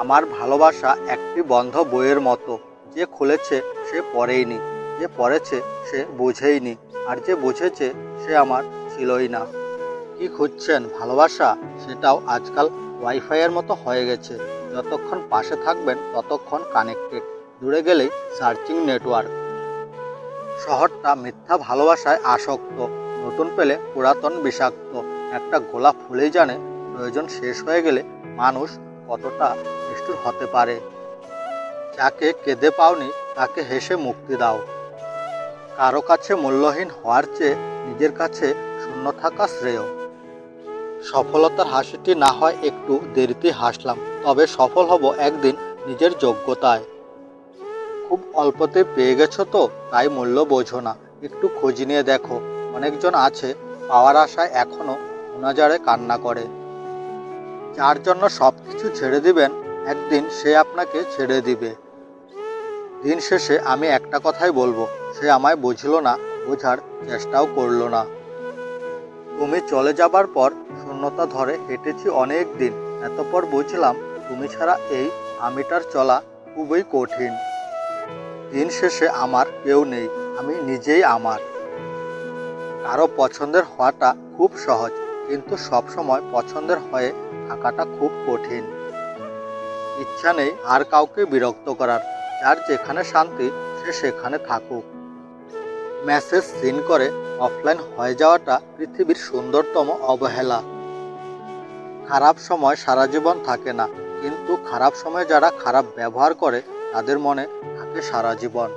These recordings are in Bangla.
আমার ভালোবাসা একটি বন্ধ বইয়ের মতো। যে খুলেছে সে পড়েইনি, যে পড়েছে সে বুঝেইনি, আর যে বুঝেছে সে আমার ছিলই না। কি খুঁজছেন? ভালোবাসা? সেটাও আজকাল ওয়াইফাইয়ের মতো হয়ে গেছে। যতক্ষণ পাশে থাকবেন ততক্ষণ কানেক্টেড, দূরে গেলেই সার্চিং নেটওয়ার্ক। শহরটা মিথ্যা ভালোবাসায় আসক্ত, নতুন পেলে পুরাতন বিষাক্ত। একটা গোলাপ ফুলেই জানে প্রয়োজন শেষ হয়ে গেলে মানুষ কতটা নিষ্ঠুর হতে পারে। যাকে কেঁদে পাওনি তাকে হেসে মুক্তি দাও। কারো কাছে মূল্যহীন হওয়ার চেয়ে নিজের কাছে শূন্য থাকা শ্রেয়। সফলতার হাসিটি না হয় একটু দেরিতে হাসলাম, তবে সফল হব একদিন নিজের যোগ্যতায়। খুব অল্পতে পেয়ে গেছো তো তাই মূল্য বোঝো না, একটু খোঁজ নিয়ে দেখো। অনেকজন আছে পাওয়ার আশায় এখনো অনাজারে কান্না করে। যার জন্য সব কিছু ছেড়ে দিবেন একদিন সে আপনাকে ছেড়ে দিবে। দিন শেষে আমি একটা কথাই বলবো, সে আমায় বুঝলো না, বোঝার চেষ্টাও করলো না। তুমি চলে যাবার পর শূন্যতা ধরে হেঁটেছি অনেক দিন, এতপর বুঝলাম তুমি ছাড়া এই আমিটার চলা খুবই কঠিন। দিন শেষে আমার কেউ নেই, আমি নিজেই আমার। কারো পছন্দের হওয়াটা খুব সহজ, কিন্তু সবসময় পছন্দের হয়ে থাকাটা খুব কঠিন। ইচ্ছা নেই আর কাউকে বিরক্ত করার, যার যেখানে শান্তি সে সেখানে থাকুক। মেসেজ সিন করে অফলাইন হয়ে যাওয়াটা পৃথিবীর সুন্দরতম অবহেলা। খারাপ সময় সারা জীবন থাকে না, কিন্তু খারাপ সময় যারা খারাপ ব্যবহার করে তাদের মনে থাকে সারা জীবন।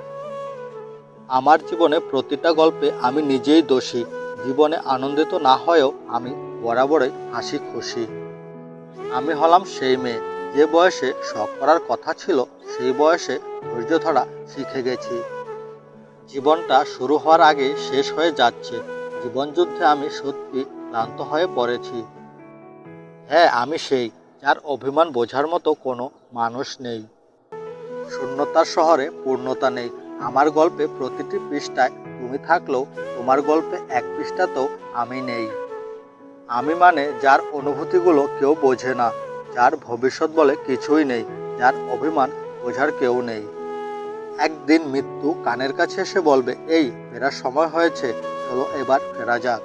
আমার জীবনে প্রতিটা গল্পে আমি নিজেই দোষী। জীবনে আনন্দিত না হয়েও আমি বরাবরই হাসি খুশি। আমি হলাম সেই মেয়ে যে বয়সে শখ করার কথা ছিল, সেই বয়সে ধৈর্য ধরা শিখে গেছি। জীবনটা শুরু হওয়ার আগে শেষ হয়ে যাচ্ছে। জীবনযুদ্ধে আমি সত্যি ক্লান্ত হয়ে পড়েছি। হ্যাঁ, আমি সেই যার অভিমান বোঝার মতো কোনো মানুষ নেই। শূন্যতার শহরে পূর্ণতা নেই। আমার গল্পে প্রতিটি পৃষ্ঠায় তুমি থাকলেও তোমার গল্পে এক পৃষ্ঠাতেও আমি নেই। আমি মানে যার অনুভূতিগুলো কেউ বোঝে না, যার ভবিষ্যৎ বলে কিছুই নেই, যার অভিমান বোঝার কেউ নেই। একদিন মৃত্যু কানের কাছে এসে বলবে, এই ফেরার সময় হয়েছে, চলো এবার ফেরা যাক।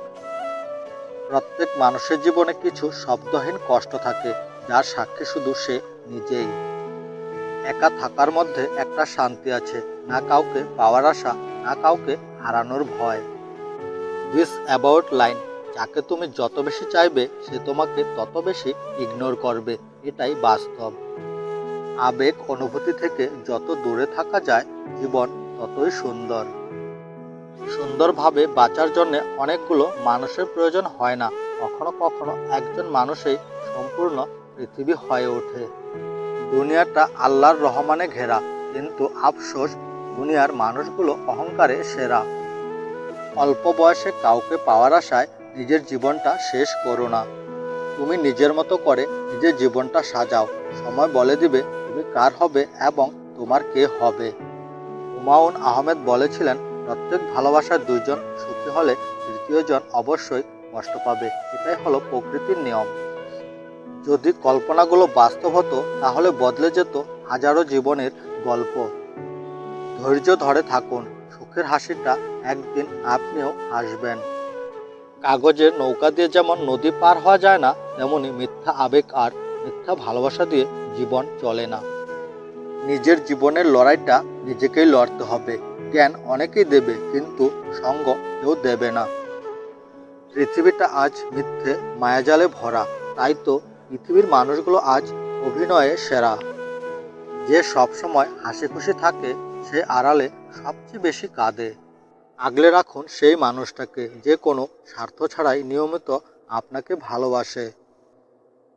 প্রত্যেক মানুষের জীবনে কিছু শব্দহীন কষ্ট থাকে, যার সাক্ষী শুধু সে নিজেই। একা থাকার মধ্যে একটা শান্তি আছে, না কাউকে পাওয়ার আশা, না কাউকে হারানোর ভয়। দিস অ্যাবাউট লাইন, যাকে তুমি যত বেশি চাইবে সে তোমাকে তত বেশি ইগনোর করবে, এটাই বাস্তব। আবেগ অনুভূতি থেকে যত দূরে থাকা যায় জীবন ততই সুন্দর। সুন্দরভাবে বাঁচার জন্য অনেকগুলো মানুষের প্রয়োজন হয় না, কখনো কখনো একজন মানুষই সম্পূর্ণ পৃথিবী হয়ে ওঠে। দুনিয়াটা আল্লাহর রহমানে ঘেরা, কিন্তু আফসোস দুনিয়ার মানুষগুলো অহংকারে সেরা। অল্প বয়সে কাউকে পাওয়ার আশায় নিজের জীবনটা শেষ করো না। তুমি নিজের মতো করে নিজের জীবনটা সাজাও, সময় বলে দিবে তুমি কার হবে এবং তোমার কে হবে। হুমায়ুন আহমেদ বলেছিলেন, প্রত্যেক ভালোবাসার দুইজন সুখী হলে তৃতীয়জন অবশ্যই কষ্ট পাবে, এটাই হলো প্রকৃতির নিয়ম। যদি কল্পনাগুলো বাস্তব হতো তাহলে বদলে যেত হাজারো জীবনের গল্প। ধৈর্য ধরে থাকুন, সুখের হাসিটা একদিন আপনিও হাসবেন। কাগজের নৌকা দিয়ে যেমন নদী পার হওয়া যায় না, তেমনি মিথ্যা আবেগ আর মিথ্যা ভালোবাসা দিয়ে জীবন চলে না। নিজের জীবনের লড়াইটা নিজেকেই লড়তে হবে। জ্ঞান অনেকেই দেবে, কিন্তু সঙ্গ কেউ দেবে না। পৃথিবীটা আজ মিথ্যে মায়াজালে ভরা, তাই তো পৃথিবীর মানুষগুলো আজ অভিনয়ে সেরা। যে সবসময় হাসি খুশি থাকে সে আড়ালে সবচেয়ে বেশি কাঁদে। আগলে রাখুন সেই মানুষটাকে যে কোনো স্বার্থ ছাড়াই নিয়মিত আপনাকে ভালোবাসে।